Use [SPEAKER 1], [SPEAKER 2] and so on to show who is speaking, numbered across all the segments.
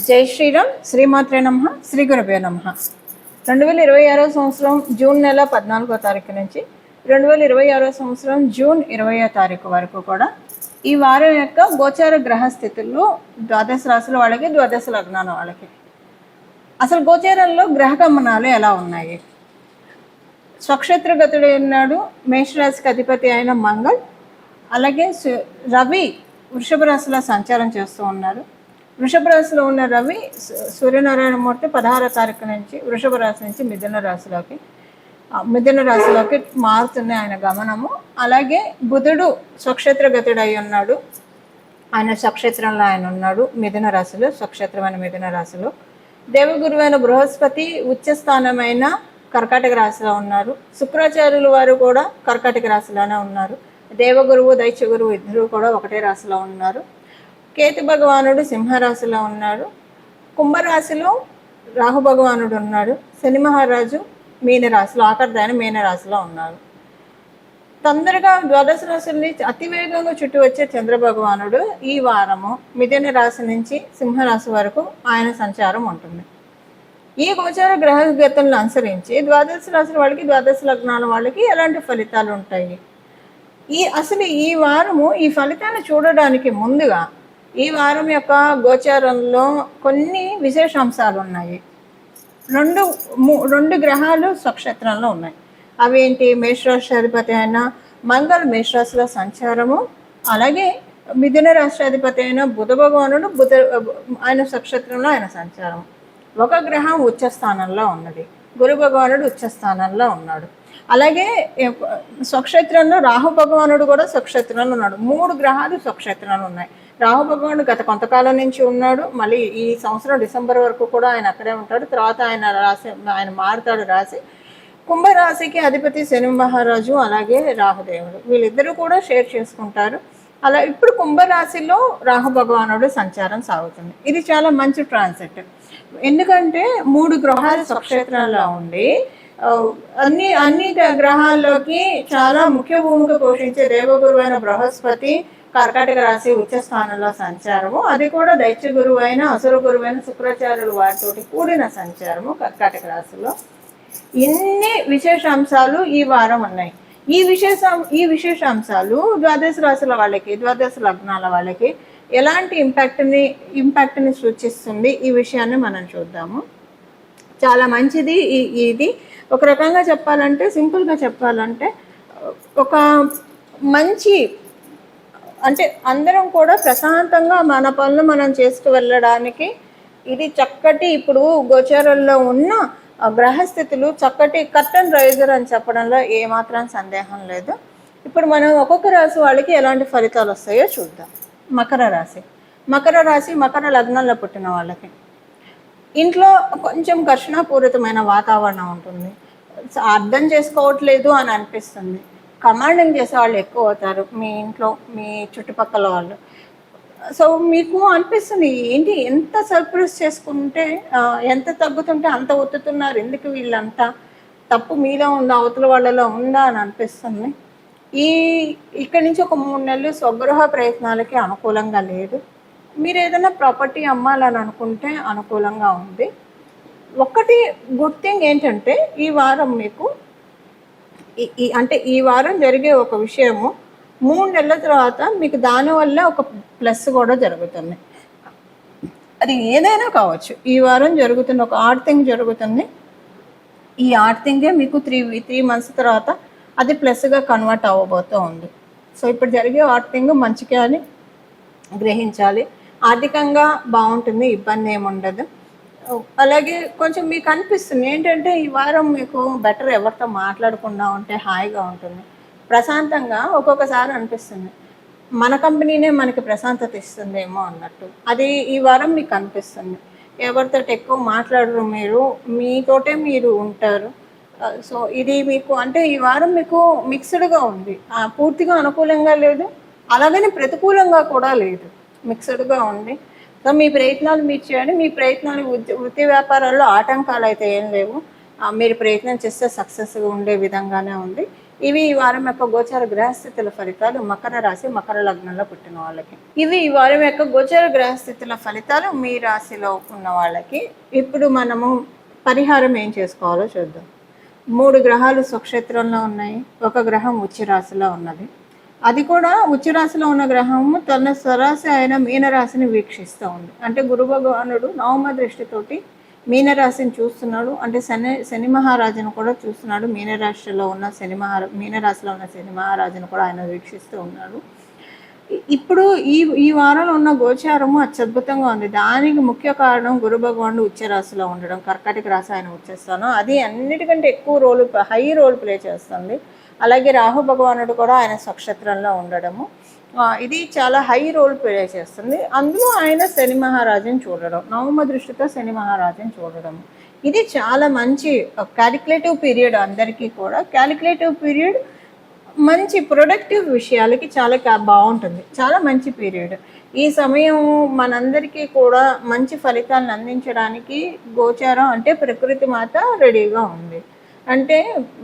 [SPEAKER 1] జై శ్రీరామ్. శ్రీమాత్రే నమః. శ్రీ గురుభ్యో నమః. 2026 సంవత్సరం జూన్ నెల 14వ తారీఖు నుంచి 2026 సంవత్సరం జూన్ 20వ తారీఖు వరకు కూడా ఈ వారం యొక్క గోచార గ్రహ స్థితుల్లో ద్వాదశ రాశుల వాళ్ళకి, ద్వాదశ లగ్నాల వాళ్ళకి అసలు గోచారంలో గ్రహ గమనాలు ఎలా ఉన్నాయి? స్వక్షేత్రగతుడు ఉన్నాడు మేషరాశికి అధిపతి అయిన మంగళ్. అలాగే రవి వృషభ రాశిలో సంచారం చేస్తూ ఉన్నాడు. వృషభ రాశిలో ఉన్న రవి సూర్యనారాయణమూర్తి 16వ తారీఖు నుంచి వృషభ రాశి నుంచి మిథున రాశిలోకి మారుతుంది ఆయన గమనము. అలాగే బుధుడు స్వక్షేత్రగతుడు అయి ఉన్నాడు. ఆయన స్వక్షేత్రంలో ఆయన ఉన్నాడు మిథున రాశిలో, స్వక్షేత్రమైన మిథున రాశిలో. దేవగురువైన బృహస్పతి ఉచ్చస్థానమైన కర్కాటక రాశిలో ఉన్నారు. శుక్రాచార్యుల వారు కూడా కర్కాటక రాశిలోనే ఉన్నారు. దేవగురువు దైత్యగురువు ఇద్దరు కూడా ఒకటే రాశిలో ఉన్నారు. కేతు భగవానుడు సింహరాశిలో ఉన్నాడు. కుంభరాశిలో రాహు భగవానుడు ఉన్నాడు. శని మహారాజు మీనరాశిలో, ఆఖరిదైన మీనరాశిలో ఉన్నారు. తొందరగా ద్వాదశ రాశుల్ని అతివేగంగా చుట్టూ వచ్చే చంద్ర భగవానుడు ఈ వారము మిథున రాశి నుంచి సింహరాశి వరకు ఆయన సంచారం ఉంటుంది. ఈ గోచార గ్రహగతులను అనుసరించి ద్వాదశ రాశుల వాళ్ళకి, ద్వాదశ లగ్నాల వాళ్ళకి ఎలాంటి ఫలితాలు ఉంటాయి? అసలు ఈ వారము ఈ ఫలితాన్ని చూడడానికి ముందుగా ఈ వారం యొక్క గోచారంలో కొన్ని విశేషాంశాలు ఉన్నాయి. రెండు గ్రహాలు స్వక్షేత్రంలో ఉన్నాయి. అవేంటి? మేషరాశి అధిపతి అయిన మంగళ మేషరాశిలో సంచారము, అలాగే మిథున రాష్ట్రాధిపతి అయిన బుధ భగవానుడు ఆయన స్వక్షేత్రంలో ఆయన సంచారం. ఒక గ్రహం ఉచ్చ స్థానంలో ఉన్నది, గురు భగవానుడు ఉచ్చ స్థానంలో ఉన్నాడు. అలాగే స్వక్షేత్రంలో రాహు భగవానుడు కూడా స్వక్షేత్రంలో ఉన్నాడు. 3 గ్రహాలు స్వక్షేత్రంలో ఉన్నాయి. రాహు భగవానుడు గత కొంతకాలం నుంచి ఉన్నాడు. మళ్ళీ ఈ సంవత్సరం డిసెంబర్ వరకు కూడా ఆయన అక్కడే ఉంటాడు. తర్వాత ఆయన మారుతాడు రాశి. కుంభరాశికి అధిపతి శని మహారాజు, అలాగే రాహుదేవుడు, వీళ్ళిద్దరూ కూడా షేర్ చేసుకుంటారు. అలా ఇప్పుడు కుంభరాశిలో రాహు భగవానుడు సంచారం సాగుతుంది. ఇది చాలా మంచి ట్రాన్సిట్. ఎందుకంటే 3 గ్రహాలు స్వక్షేత్రంలో ఉండి అన్ని గ్రహాల్లోకి చాలా ముఖ్య భూమిక పోషించే దేవగురువైన బృహస్పతి కర్కాటక రాశి ఉచ్చ స్థానంలో సంచారము, అది కూడా దైత్య గురువు అయిన అసుర గురువైన శుక్రాచార్యులు వారితోటి కూడిన సంచారము కర్కాటక రాశిలో. ఇన్ని విశేషాంశాలు ఈ వారం ఉన్నాయి. ఈ విశేషాంశాలు ద్వాదశ రాశుల వాళ్ళకి, ద్వాదశ లగ్నాల వాళ్ళకి ఎలాంటి ఇంపాక్ట్ని సూచిస్తుంది ఈ విషయాన్ని మనం చూద్దాము. చాలా మంచిది ఇది. ఒక రకంగా చెప్పాలంటే, సింపుల్గా చెప్పాలంటే, ఒక మంచి అంటే అందరం కూడా ప్రశాంతంగా మన పనులు మనం చేసుకు వెళ్ళడానికి ఇది చక్కటి, ఇప్పుడు గోచారంలో ఉన్న గ్రహస్థితులు చక్కటి కర్టన్ రైజర్ అని చెప్పడంలో ఏమాత్రం సందేహం లేదు. ఇప్పుడు మనం ఒక్కొక్క రాశి వాళ్ళకి ఎలాంటి ఫలితాలు వస్తాయో చూద్దాం. మకర రాశి మకర లగ్నంలో పుట్టిన వాళ్ళకి ఇంట్లో కొంచెం ఘర్షణపూరితమైన వాతావరణం ఉంటుంది. అర్థం చేసుకోవట్లేదు అని అనిపిస్తుంది. కమాండింగ్ చేసే వాళ్ళు ఎక్కువ అవుతారు మీ ఇంట్లో, మీ చుట్టుపక్కల వాళ్ళు. సో మీకు అనిపిస్తుంది, ఏంటి ఎంత సర్ప్రైజ్ చేసుకుంటే ఎంత తగ్గుతుంటే అంత ఒత్తుతున్నారు, ఎందుకు వీళ్ళంతా, తప్పు మీలో ఉందా అవతల వాళ్ళలో ఉందా అని అనిపిస్తుంది. ఇక్కడి నుంచి ఒక 3 నెలలు స్వగృహ ప్రయత్నాలకి అనుకూలంగా లేదు. మీరు ఏదైనా ప్రాపర్టీ అమ్మాలని అనుకుంటే అనుకూలంగా ఉంది. ఒకటి గుడ్ థింగ్ ఏంటంటే ఈ వారం మీకు అంటే ఈ వారం జరిగే ఒక విషయము 3 నెలల తర్వాత మీకు దానివల్ల ఒక ప్లస్ కూడా జరుగుతుంది. అది ఏదైనా కావచ్చు. ఈ వారం జరుగుతున్న ఒక ఆడ్ థింగ్ జరుగుతుంది. ఈ ఆడ్ థింగే మీకు 3 మంత్స్ తర్వాత అది ప్లస్గా కన్వర్ట్ అవ్వబోతూ ఉంది. సో ఇప్పుడు జరిగే ఆడ్ థింగ్ మంచిగా అని గ్రహించాలి. ఆర్థికంగా బాగుంటుంది, ఇబ్బంది ఏముండదు. అలాగే కొంచెం మీకు అనిపిస్తుంది ఏంటంటే ఈ వారం మీకు బెటర్ ఎవరితో మాట్లాడకుండా ఉంటే హాయిగా ఉంటుంది, ప్రశాంతంగా. ఒక్కొక్కసారి అనిపిస్తుంది మన కంపెనీనే మనకి ప్రశాంతత ఇస్తుందేమో అన్నట్టు. అది ఈ వారం మీకు అనిపిస్తుంది. ఎవరితో ఎక్కువ మాట్లాడరు, మీతోటే మీరు ఉంటారు. సో ఇది మీకు అంటే ఈ వారం మీకు మిక్స్డ్గా ఉంది. పూర్తిగా అనుకూలంగా లేదు, అలాగని ప్రతికూలంగా కూడా లేదు, మిక్స్డ్గా ఉంది. సో మీ ప్రయత్నాలు మీరు చేయండి. మీ ప్రయత్నాలు వృత్తి వ్యాపారాల్లో ఆటంకాలు అయితే ఏం లేవు. మీరు ప్రయత్నం చేస్తే సక్సెస్గా ఉండే విధంగానే ఉంది. ఇవి ఈ వారం యొక్క గోచార గ్రహస్థితుల ఫలితాలు మకర రాశి మకర లగ్నంలో పుట్టిన వాళ్ళకి. ఇవి ఈ వారం యొక్క గోచార గ్రహస్థితుల ఫలితాలు మీ రాశిలో ఉన్న వాళ్ళకి. ఇప్పుడు మనము పరిహారం ఏం చేసుకోవాలో చూద్దాం. 3 గ్రహాలు స్వక్షేత్రంలో ఉన్నాయి, ఒక గ్రహం ఉచ్చ రాశిలో ఉన్నది. అది కూడా ఉచ్చ రాశిలో ఉన్న గ్రహము తన స్వరాశి అయిన మీనరాశిని వీక్షిస్తూ ఉంది. అంటే గురు భగవానుడు నవమ దృష్టితోటి మీనరాశిని చూస్తున్నాడు. అంటే శని మహారాజును కూడా చూస్తున్నాడు. మీనరాశిలో ఉన్న మీనరాశిలో ఉన్న శని మహారాజును కూడా ఆయన వీక్షిస్తూ ఉన్నాడు. ఇప్పుడు ఈ వారంలో ఉన్న గోచారము అత్యద్భుతంగా ఉంది. దానికి ముఖ్య కారణం గురు భగవానుడు ఉచ్చ రాశిలో ఉండడం. కర్కాటక రాశి ఆయన వచ్చేస్తాను, అది అన్నిటికంటే ఎక్కువ హై రోల్ ప్లే చేస్తుంది. అలాగే రాహు భగవానుడు కూడా ఆయన స్వక్షేత్రంలో ఉండడము, ఇది చాలా హై రోల్ ప్లే చేస్తుంది. అందులో ఆయన శని మహారాజుని చూడడం, నవమ దృష్టితో శని మహారాజుని చూడడం, ఇది చాలా మంచి క్యాలిక్యులేటివ్ పీరియడ్. అందరికీ కూడా క్యాలిక్యులేటివ్ పీరియడ్ మంచి ప్రొడక్టివ్ విషయాలకి చాలా బాగుంటుంది. చాలా మంచి పీరియడ్. ఈ సమయం మనందరికీ కూడా మంచి ఫలితాలను అందించడానికి గోచారం అంటే ప్రకృతి మాత రెడీగా ఉంది. అంటే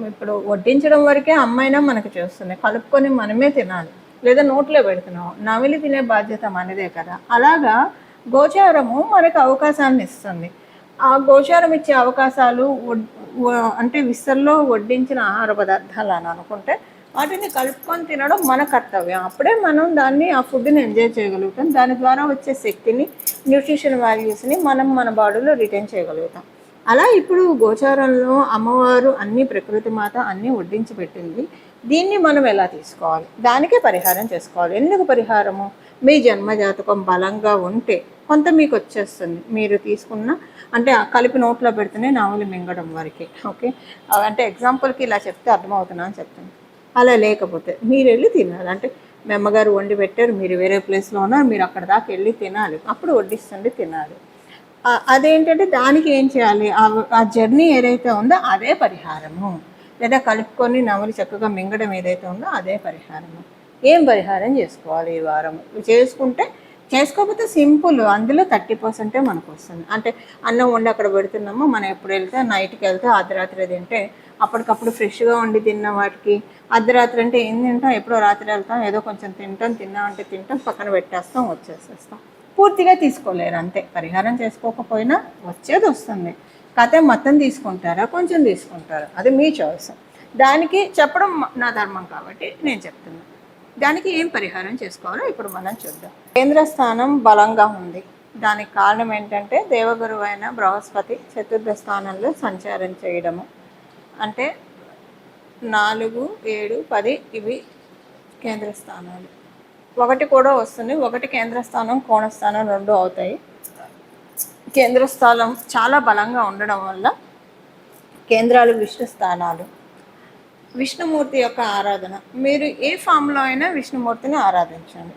[SPEAKER 1] ఇప్పుడు వడ్డించడం వరకే అమ్మైనా మనకు చేస్తుంది, కలుపుకొని మనమే తినాలి, లేదా నోట్లో పెడుతున్నాం, నమిలి తినే బాధ్యత మనదే కదా. అలాగా గోచారము మనకు అవకాశాన్ని ఇస్తుంది. ఆ గోచారం ఇచ్చే అవకాశాలు అంటే విస్తరలో వడ్డించిన ఆహార పదార్థాలు అని అనుకుంటే వాటిని కలుపుకొని తినడం మన కర్తవ్యం. అప్పుడే మనం ఆ ఫుడ్ని ఎంజాయ్ చేయగలుగుతాం. దాని ద్వారా వచ్చే శక్తిని, న్యూట్రిషన్ వాల్యూస్ని మనం మన బాడీలో రిటైన్ చేయగలుగుతాం. అలా ఇప్పుడు గోచారంలో అమ్మవారు అన్ని ప్రకృతి మాత అన్నీ వడ్డించి పెట్టింది. దీన్ని మనం ఎలా తీసుకోవాలి, దానికే పరిహారం చేసుకోవాలి. ఎందుకు పరిహారము? మీ జన్మజాతకం బలంగా ఉంటే కొంత మీకు వచ్చేస్తుంది. మీరు తీసుకున్న అంటే కలిపి నోట్లో పెడితేనే నావలి మింగడం వరకే. ఓకే, అంటే ఎగ్జాంపుల్కి ఇలా చెప్తే అర్థమవుతున్నా అని చెప్తాను. అలా లేకపోతే మీరు వెళ్ళి తినాలి. అంటే మీ అమ్మగారు వండి పెట్టారు, మీరు వేరే ప్లేస్లో ఉన్నారు, మీరు అక్కడ దాకా వెళ్ళి తినాలి, అప్పుడు వడ్డిస్తుండి తినాలి. అదేంటంటే దానికి ఏం చేయాలి, ఆ జర్నీ ఏదైతే ఉందో అదే పరిహారము. లేదా కలుపుకొని నవలి చక్కగా మింగడం ఏదైతే ఉందో అదే పరిహారము. ఏం పరిహారం చేసుకోవాలి ఈ వారం? చేసుకోకపోతే సింపుల్, అందులో 30% మనకు వస్తుంది. అంటే అన్నం వండి అక్కడ పెడుతున్నాము, మనం ఎప్పుడు వెళ్తే నైట్కి వెళ్తే అర్ధరాత్రి తింటే అప్పటికప్పుడు ఫ్రెష్గా వండి తిన్న వాటికి అర్ధరాత్రి అంటే ఏం తింటాం, ఎప్పుడో రాత్రి వెళ్తాం, ఏదో కొంచెం తిన్నామంటే తింటాం, పక్కన పెట్టేస్తాం, వచ్చేసేస్తాం. పూర్తిగా తీసుకోలేరు, అంతే. పరిహారం చేసుకోకపోయినా వచ్చేది వస్తుంది. కథ మొత్తం తీసుకుంటారా, కొంచెం తీసుకుంటారా, అది మీ చాయిస్. దానికి చెప్పడం నా ధర్మం కాబట్టి నేను చెప్తున్నాను. దానికి ఏం పరిహారం చేసుకోవాలో ఇప్పుడు మనం చూద్దాం. కేంద్ర స్థానం బలంగా ఉంది. దానికి కారణం ఏంటంటే దేవగురువు అయిన బృహస్పతి చతుర్థ స్థానంలో సంచారం చేయడము. అంటే 4, 7, 10 ఇవి కేంద్ర స్థానాలు. 1 కూడా వస్తుంది. 1 కేంద్ర స్థానం, కోణస్థానం 2 అవుతాయి. కేంద్ర స్థానం చాలా బలంగా ఉండడం వల్ల కేంద్రాలు విష్ణు స్థానాలు. విష్ణుమూర్తి యొక్క ఆరాధన, మీరు ఏ ఫామ్లో అయినా విష్ణుమూర్తిని ఆరాధించండి.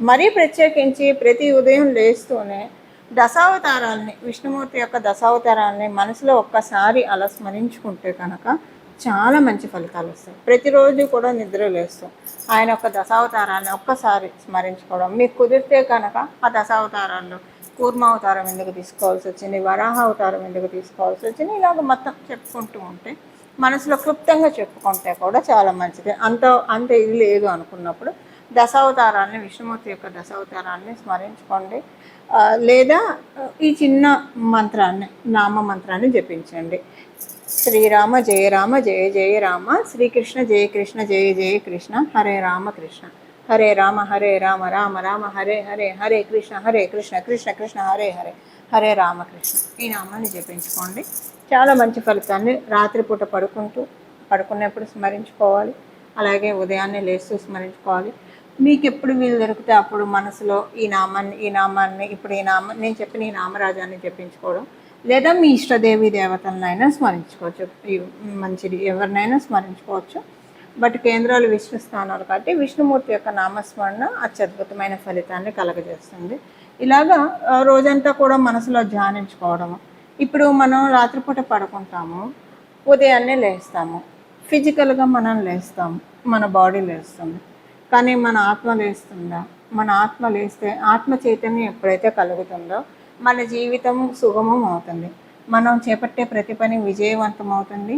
[SPEAKER 1] మరీ ప్రత్యేకించి ప్రతి ఉదయం లేస్తూనే దశావతారాల్ని, విష్ణుమూర్తి యొక్క దశావతారాల్ని మనసులో ఒక్కసారి అలా స్మరించుకుంటే కనుక చాలా మంచి ఫలితాలు వస్తాయి. ప్రతిరోజు కూడా నిద్ర లేస్తాం ఆయన యొక్క దశావతారాన్ని ఒక్కసారి స్మరించుకోవడం. మీకు కుదిరితే కనుక ఆ దశావతారాల్లో కూర్మావతారం ఎందుకు తీసుకోవాల్సి వచ్చింది, వరాహ అవతారం ఎందుకు తీసుకోవాల్సి వచ్చింది, ఇలాగ మొత్తం చెప్పుకుంటూ ఉంటే, మనసులో క్లుప్తంగా చెప్పుకుంటే కూడా చాలా మంచిది. అంత ఇది లేదు అనుకున్నప్పుడు దశావతారాన్ని, విష్ణుమూర్తి యొక్క దశావతారాన్ని స్మరించుకోండి. లేదా ఈ చిన్న మంత్రాన్ని, నామ మంత్రాన్ని జపించండి. శ్రీరామ జయ రామ జయ జయ రామ, శ్రీకృష్ణ జయ కృష్ణ జయ జయ కృష్ణ, హరే రామ కృష్ణ హరే రామ రామ రామ హరే హరే, హరే కృష్ణ కృష్ణ కృష్ణ హరే హరే, హరే రామకృష్ణ. ఈ నామాన్ని జపించుకోండి. చాలా మంచి ఫలితాన్ని రాత్రిపూట పడుకునేప్పుడు స్మరించుకోవాలి. అలాగే ఉదయాన్నే లేస్తూ స్మరించుకోవాలి. మీకు ఎప్పుడు వీలు దొరికితే అప్పుడు మనసులో ఈ నామాన్ని ఇప్పుడు నేను చెప్పిన ఈ నామరాజాన్ని జపించుకోవడం, లేదా మీ ఇష్టదేవి దేవతలనైనా స్మరించుకోవచ్చు. మంచిది, ఎవరినైనా స్మరించుకోవచ్చు. బట్ కేంద్రాలు విష్ణు స్థానాలు కాబట్టి విష్ణుమూర్తి యొక్క నామస్మరణ అత్యద్భుతమైన ఫలితాన్ని కలగజేస్తుంది. ఇలాగా రోజంతా కూడా మనసులో ధ్యానించుకోవడము. ఇప్పుడు మనం రాత్రిపూట పడుకుంటాము, ఉదయాన్నే లేస్తాము. ఫిజికల్గా మనం లేస్తాము, మన బాడీ లేస్తుంది, కానీ మన ఆత్మ లేస్తుందా? మన ఆత్మ లేస్తే, ఆత్మ చైతన్యం ఎప్పుడైతే కలుగుతుందో మన జీవితం సుగమం అవుతుంది. మనం చేపట్టే ప్రతి పని విజయవంతం అవుతుంది.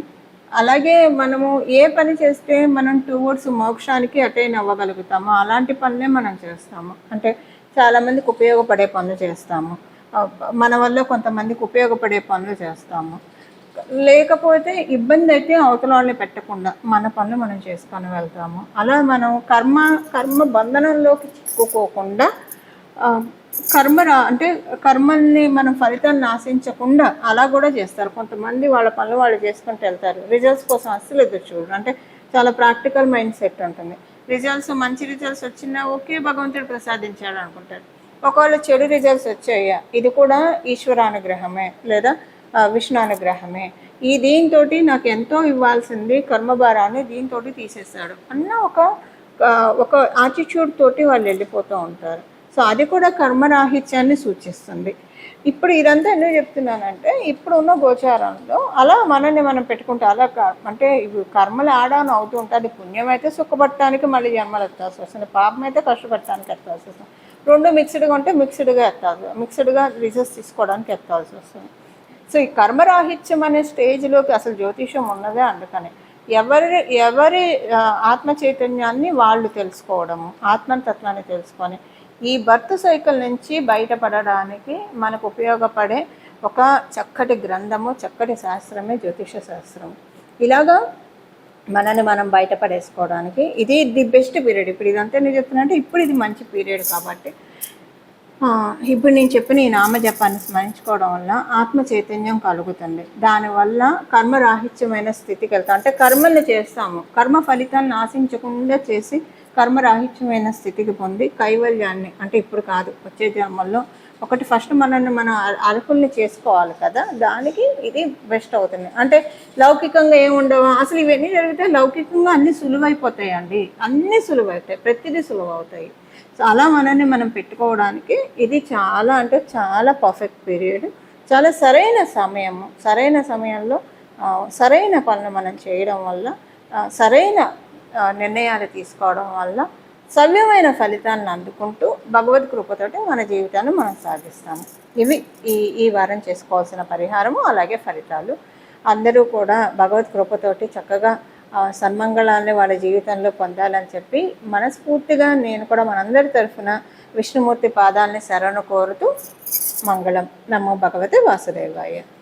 [SPEAKER 1] అలాగే మనము ఏ పని చేస్తే మనం టువర్డ్స్ మోక్షానికి అటైన్ అవ్వగలుగుతామో అలాంటి పనులే మనం చేస్తాము. అంటే చాలామందికి ఉపయోగపడే పనులు చేస్తాము, మన వల్ల కొంతమందికి ఉపయోగపడే పనులు చేస్తాము. లేకపోతే ఇబ్బంది అయితే అవతల వాళ్ళని పెట్టకుండా మన పనులు మనం చేసుకొని వెళ్తాము. అలా మనం కర్మ బంధనంలోకి చిక్కుకోకుండా అంటే కర్మల్ని మనం ఫలితాన్ని ఆశించకుండా అలా కూడా చేస్తారు. కొంతమంది వాళ్ళ పనులు వాళ్ళు చేసుకుంటూ వెళ్తారు, రిజల్ట్స్ కోసం అస్సలు ఎదురు చూడరు. అంటే చాలా ప్రాక్టికల్ మైండ్ సెట్ ఉంటుంది. మంచి రిజల్ట్స్ వచ్చినా ఓకే, భగవంతుడు ప్రసాదించాడు అనుకుంటారు. ఒకవేళ చెడు రిజల్ట్స్ వచ్చాయా, ఇది కూడా ఈశ్వరానుగ్రహమే లేదా విష్ణు అనుగ్రహమే, దీంతో నాకు ఎంతో ఇవ్వాల్సింది కర్మభారాన్ని దీంతో తీసేస్తాడు అన్న ఒక యాటిట్యూడ్ తోటి వాళ్ళు వెళ్ళిపోతూ ఉంటారు. సో అది కూడా కర్మరాహిత్యాన్ని సూచిస్తుంది. ఇప్పుడు ఇదంతా ఎందుకు చెప్తున్నానంటే ఇప్పుడు ఉన్న గోచారంలో అలా మనల్ని మనం పెట్టుకుంటే అలా అంటే ఇవి కర్మలు ఆడాను అవుతూ ఉంటుంది. అది పుణ్యం అయితే సుఖపడటానికి మళ్ళీ జన్మలు ఎత్తాల్సి వస్తుంది, పాపం అయితే కష్టపడటానికి ఎత్తాల్సి వస్తుంది. రెండు మిక్స్డ్గా ఉంటే మిక్స్డ్గా రిజల్ట్స్ తీసుకోవడానికి ఎత్తాల్సి వస్తుంది. సో ఈ కర్మరాహిత్యం అనే స్టేజ్లోకి అసలు జ్యోతిషం ఉన్నదే అందుకని ఎవరి ఆత్మ చైతన్యాన్ని వాళ్ళు తెలుసుకోవడము, ఆత్మతత్వాన్ని తెలుసుకొని ఈ బర్త్ సైకిల్ నుంచి బయటపడడానికి మనకు ఉపయోగపడే ఒక చక్కటి గ్రంథము, చక్కటి శాస్త్రమే జ్యోతిష శాస్త్రం. ఇలాగా మనల్ని మనం బయటపడేసుకోవడానికి ఇది ది బెస్ట్ పీరియడ్. ఇప్పుడు ఇదంతా నేను చెప్తున్నా ఇప్పుడు ఇది మంచి పీరియడ్ కాబట్టి ఇప్పుడు నేను చెప్పిన ఈ నామజపాన్ని స్మరించుకోవడం వల్ల ఆత్మ చైతన్యం కలుగుతుంది. దానివల్ల కర్మరాహిత్యమైన స్థితికి వెళ్తాం. అంటే కర్మల్ని చేస్తాము, కర్మ ఫలితాన్ని ఆశించకుండా చేసి కర్మరాహిత్యమైన స్థితికి పొంది కైవల్యాన్ని, అంటే ఇప్పుడు కాదు వచ్చే జన్మల్లో ఒకటి ఫస్ట్ మనల్ని మన అర్హుల్ని చేసుకోవాలి కదా, దానికి ఇది బెస్ట్ అవుతుంది. అంటే లౌకికంగా ఏముండవు అసలు, ఇవన్నీ జరిగితే లౌకికంగా అన్నీ సులువైపోతాయండి, అన్నీ సులువవుతాయి, ప్రతిదీ సులువు అవుతాయి. సో అలా మనల్ని మనం పెట్టుకోవడానికి ఇది చాలా అంటే చాలా పర్ఫెక్ట్ పీరియడ్, చాలా సరైన సమయంలో సరైన పనులు మనం చేయడం వల్ల, సరైన నిర్ణయాలు తీసుకోవడం వల్ల సవ్యమైన ఫలితాలను అందుకుంటూ భగవద్ కృపతోటి మన జీవితాన్ని మనం సాగిస్తాము. ఇవి ఈ వారం చేసుకోవాల్సిన పరిహారము, అలాగే ఫలితాలు. అందరూ కూడా భగవద్ కృపతోటి చక్కగా సన్మంగళాన్ని వాళ్ళ జీవితంలో పొందాలని చెప్పి మనస్ఫూర్తిగా నేను కూడా మనందరి తరఫున విష్ణుమూర్తి పాదాలని శరణు కోరుతూ మంగళం. నమో భగవతే వాసుదేవాయ.